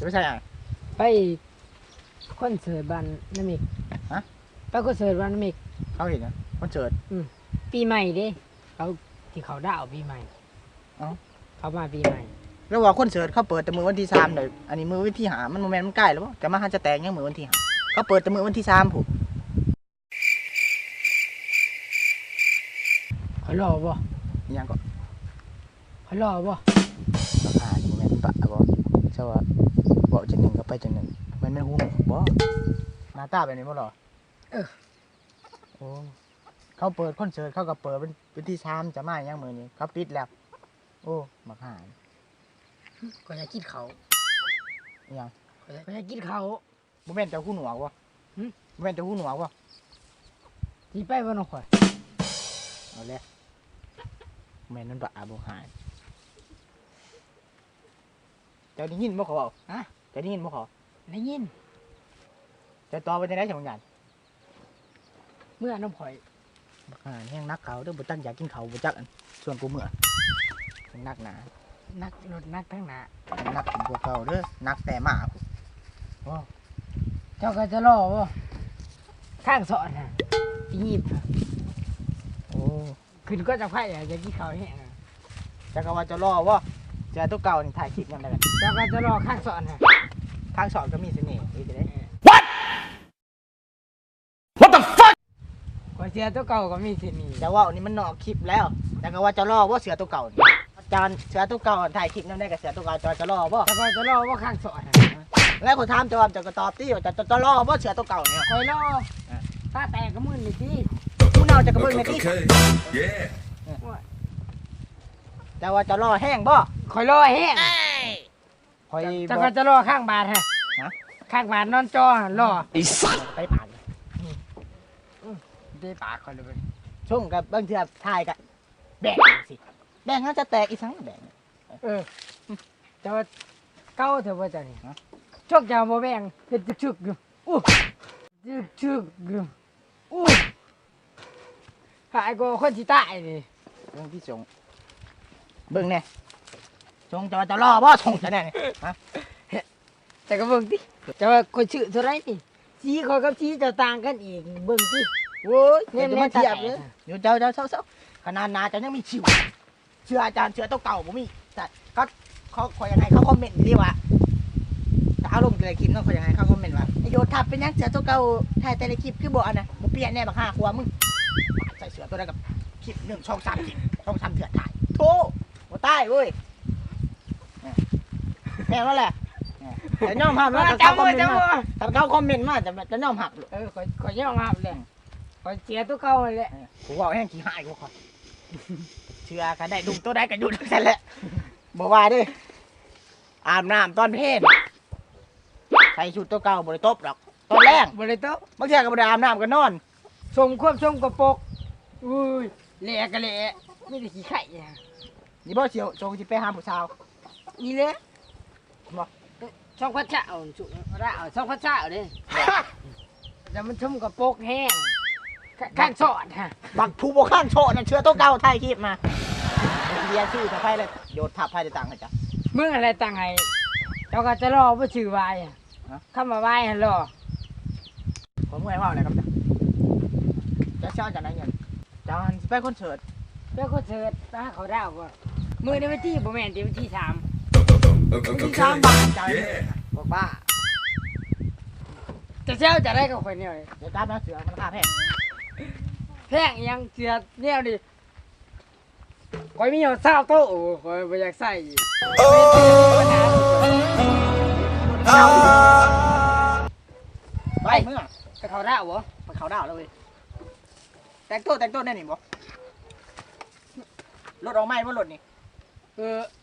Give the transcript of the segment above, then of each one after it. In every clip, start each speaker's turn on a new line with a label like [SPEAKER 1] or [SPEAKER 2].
[SPEAKER 1] ไม่ใช่อ่ะ
[SPEAKER 2] ไปคอนเสิร์ตบ้านน้ำมิก
[SPEAKER 1] ฮะ
[SPEAKER 2] ไปคอนเสิร์ตบ้านน้ำมิก
[SPEAKER 1] เขาเห็นนะคอนเสิร์ต
[SPEAKER 2] ปีใหม่เด้เขาที่เขาดาวปีใหม่เขามาปีใหม่
[SPEAKER 1] แล้วว่าคอนเสิร์ตเขาเปิดแต่มือวันที่3เลยอันนี้มือวันที่5มันโมเมนต์มันใกล้แล้วป่ะแต่มาหันจะแตกยังมือวันที่5เขาเปิดแต่มือวันที่3ผม
[SPEAKER 2] เขารอบ่
[SPEAKER 1] ยังก็
[SPEAKER 2] เขารอบ่
[SPEAKER 1] โมเมนต์ปะบ่ใช่ว่าบอกจังหนึ่งก็ไปจังหนึ่งมันไม่หูบ่หน้าตาแบบนี้บ่หรอโอ้เขาเปิดคอนเสิร์ตเขาก็เปิดเป็นที่3จะมาอย่างมือนี้เขาปิดแล้วโอ้มาหา
[SPEAKER 2] ก็จะกินเขา
[SPEAKER 1] ยัง
[SPEAKER 2] ก็จะกินเขา
[SPEAKER 1] โมเมนต์จะหูหนวกวะโมเมนต์จะหูหนวกวะ
[SPEAKER 2] ที่ไปบ่น้องข่อย
[SPEAKER 1] เอาเลยโมเมนต์นั้นปะบ่หายเจ้าได้ยินบ่เขาเอา
[SPEAKER 2] ฮะ
[SPEAKER 1] เจ้าได้ยินบ่เขา
[SPEAKER 2] ได้ยิน
[SPEAKER 1] จะต่อไปจะได้จังหวัด
[SPEAKER 2] เมื่อน้องข่อย
[SPEAKER 1] แห้งนักเขาเด้อบ่ตั้งอยากกินเขาบ่จักอันส่วนกูเมื่อนักหนา
[SPEAKER 2] นักรถนักทั้งหนา
[SPEAKER 1] นักพวกเขาเด้อนักแต่หมาโอ้
[SPEAKER 2] เจ้าก็จะรอบ่ข้างสอนน่ะยีบ
[SPEAKER 1] โอ้
[SPEAKER 2] ขึ้นก็จะไผ่จะกินเขาแห้ง
[SPEAKER 1] จะกว่าจะรอวะเจอตัวเก่านี่ถ่ายคลิปยังไงกัน
[SPEAKER 2] เจ้าก็จะรอข้างสอนน่ะ
[SPEAKER 1] ข้างสอนก็มีเสน่ห์จะได้
[SPEAKER 2] What the fuck ว่าเสือตัวเก่าก็มีเสน่ห์
[SPEAKER 1] แต่ว่าอันนี้มันนอกคลิปแล้วแต่ก็ว่าจะรอว่าเสือตัวเก่าอาจารย์เสือตัวเก่าถ่ายคลิปนั่นได้กับเสือตัวเก่าจะรอว่า
[SPEAKER 2] แต่ก็จะรอว่าข้างสอน
[SPEAKER 1] แล้วคนถามจะว่าจะตอบที่จะรอว่าเสือตัวเก่าเนี่ย
[SPEAKER 2] คอยรอตาแตกก็มึนนี่สิ
[SPEAKER 1] ผู้เน่าจะกระเบื้องในที่แต่ว่าจะรอแห้งบ่
[SPEAKER 2] คอยรอแห้ง
[SPEAKER 1] คอย
[SPEAKER 2] จะก็จะรอข้างบาทฮะข้างบาทนอนจอรอ
[SPEAKER 1] ไอ้สัตว์ไปปาก
[SPEAKER 2] ได้ปากคอยเลย
[SPEAKER 1] ช่วงกับบางทีถ่ายกับแบ่งสิแบ่งน่าจะแตกอีกสังแบ่ง
[SPEAKER 2] แต่ว่าเก้าเถอะว่าจะนี่ชกจะมาแบ่งเป็นชึกอยู่ชึกอยู่หายก็คนที่ตายนี่
[SPEAKER 1] เรื่องที่จงเบิ่งเนี่ยจงจะรอบ่ชงจะแน่เนี่ยฮะ
[SPEAKER 2] แต่ก็เบิ่งดิแต่ว่าคนชื่อเท่าไรนี่ชี้เขากับชี้จะต่างกันอีกเบิ่งดิ
[SPEAKER 1] โว้ยเนี่ยมันเทียบเลยเดี๋ยวเจ้าเศร้าขนาดนาจะยังมีชิวเชื่ออาจารย์เชื่อตัวเก่าผมมีแต่เขาคอยยังไงเขาคอมเมนต์ดีว่าจะเอาลงแต่ละคลิปต้องคอยยังไงเขาคอมเมนต์ว่าไอโยทับเป็นยังเสือตัวเก่าถ่ายแต่ละคลิปคือบอกอันนะมึงเปลี่ยนแน่บัก5 ขวบมึงใส่เสือตัวนั้นกับคลิป1 2 3 คลิปช่อง3เถื่อนถ่ายโธ่หัวใต้เว้ยแม่ว่าแหละแต่ย่อมหักแล้วถ้าเขาคอมเมนต์มาจะย่อมหัก
[SPEAKER 2] ขอย่อมหักเลยขอเสียตัวเก่าเลย
[SPEAKER 1] กูบอกแห้งขี้หายกูขอเชื่อกันได้ดุตัวได้กันอยู่ทั้งนั้นแหละบอกว่าดิอาบน้ำตอนเพศใส่ชุดตัวเก่าบริโตบหรอกตอนแรก
[SPEAKER 2] บริโต
[SPEAKER 1] บางทีก็บริอาบน้ำกันนอน
[SPEAKER 2] ส่งควบส่งกระปกอุ้ยเละกันเละไม่ได้ขี้ไข่
[SPEAKER 1] นี่บ่เชียวส่งที่ไปหาผู้สาว
[SPEAKER 2] นี่เลยบอกช่องพัชชาเอาจุระเอาช่องพัชชาเอาดิแล้วมันชุ่มกระปกแห้งข้างสอดฮะ
[SPEAKER 1] บักผู้บกข้างโชนั่นเชื้อตัวเก่าไทยคลิปมาเรียนชื่อจะไพ่เลยโยนทับไพ่จะต่างกันจ้ะ
[SPEAKER 2] เมื่ออะไรต่างไงเราก็จะรอว่าชื่อวายเข้ามาไหว้ฮัลโหล
[SPEAKER 1] ผมเมื่อยว่าอะไรครับจะเช่าจากไหนเงินจานไปคอนเสิร์ต
[SPEAKER 2] ไปคอนเสิร์ตไปหาเขาดาวก่อนมือในวันที่ผมแม่นที่วันที่3
[SPEAKER 1] ที่3 บาทจ่ายบอกบ้า
[SPEAKER 2] จะเช่าจะได้กับคนเนี่ย
[SPEAKER 1] เดี๋ยวตามนะเสือมันค่าแพง
[SPEAKER 2] ยังเสือเนี่ยดิคอยมีอยู่เศร้าโต๊ะคอยไปอยากใส่
[SPEAKER 1] ไปเมื่อ
[SPEAKER 2] ไปเขาดาวบ่
[SPEAKER 1] ไปเขาดาวแล้วเว้ยแต่งตัวแน่นี่บ่รถออกไม้บ่รถนี่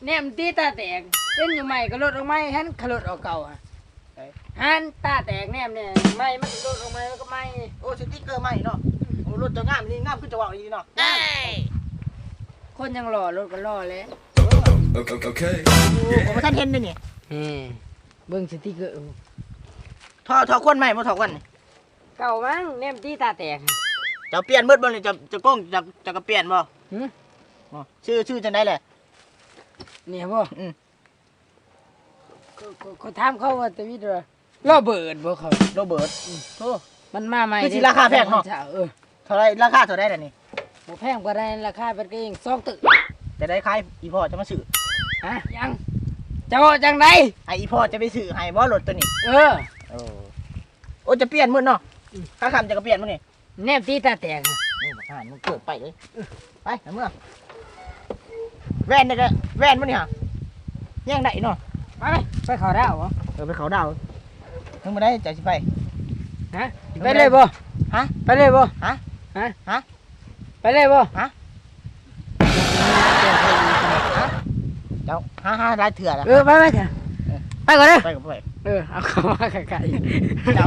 [SPEAKER 2] แนมตีตาแตกเป็นอยู่ใหม่ก็รถออกไม้ฮันขลุดออกเก่าฮะฮันตาแตกแนมเนี่ยไม้มันรถออกไม้แล้วก็ไม้
[SPEAKER 1] โอ้สติ๊กเกอร์ไม้เนาะโอ้รถจะงามนี่งามขึ้นจะว่างดีเนาะ
[SPEAKER 2] คนยังรอรถก็รอเลย
[SPEAKER 1] โอเคผมท่านเห็นด้วยนี่
[SPEAKER 2] เบิ้งสติ๊กเกอร์
[SPEAKER 1] ทอคนใหม่มาทอคน
[SPEAKER 2] เก่ามั้งแนมตีตาแตก
[SPEAKER 1] จะเปลี่ยนมืดบ่เลยจะก้องจะเปลี่ยนบ่ชื่อจะได้เลย
[SPEAKER 2] เนี่ยบ่ เขาถามเขาว่าตะวิดว่าโรเบิร์ตบ่เขา
[SPEAKER 1] โรเบิร์ตโธ่
[SPEAKER 2] มันมาใหม่
[SPEAKER 1] คือสิราคาแพงเนาะ เท่าไรราคาเท่าไรเดี๋ยวนี้
[SPEAKER 2] บ่แพงกว่าได้ราคาเป็นก็เอง2ตึก
[SPEAKER 1] จะได้ขายอีพ่อจะมาซื้อ
[SPEAKER 2] ฮะยังเจ้าจังได
[SPEAKER 1] ไออีพ่อจะไปซื้อให้บ่รถตัวนี้
[SPEAKER 2] เออ
[SPEAKER 1] โอ้จะเปลี่ยนมื้อเนาะค่าคำจะก็เปลี่ยนมื้อนี่
[SPEAKER 2] แนบตีตาแตก
[SPEAKER 1] นี่บักห่านมึงเกิดไปเลยไปเอาเมื่อแว่นนี่ก็แว่นมื้อนี่ฮะแย่งได้เนาะ
[SPEAKER 2] ไปเขาดาวบ่
[SPEAKER 1] ไปเขาดาวมึงมาได้ใจสิไป
[SPEAKER 2] ฮะไปเลยบ่
[SPEAKER 1] ฮะ
[SPEAKER 2] ไปเลยบ่
[SPEAKER 1] ฮะ
[SPEAKER 2] ฮะ
[SPEAKER 1] ฮะ
[SPEAKER 2] ไปเลยบ่
[SPEAKER 1] เจ้าฮ่าได้เถื่อละ
[SPEAKER 2] ไปเถอะไปก่อนเด้อ
[SPEAKER 1] ไปกับไป
[SPEAKER 2] เอาเข้ามาไกลๆ
[SPEAKER 1] เจ้า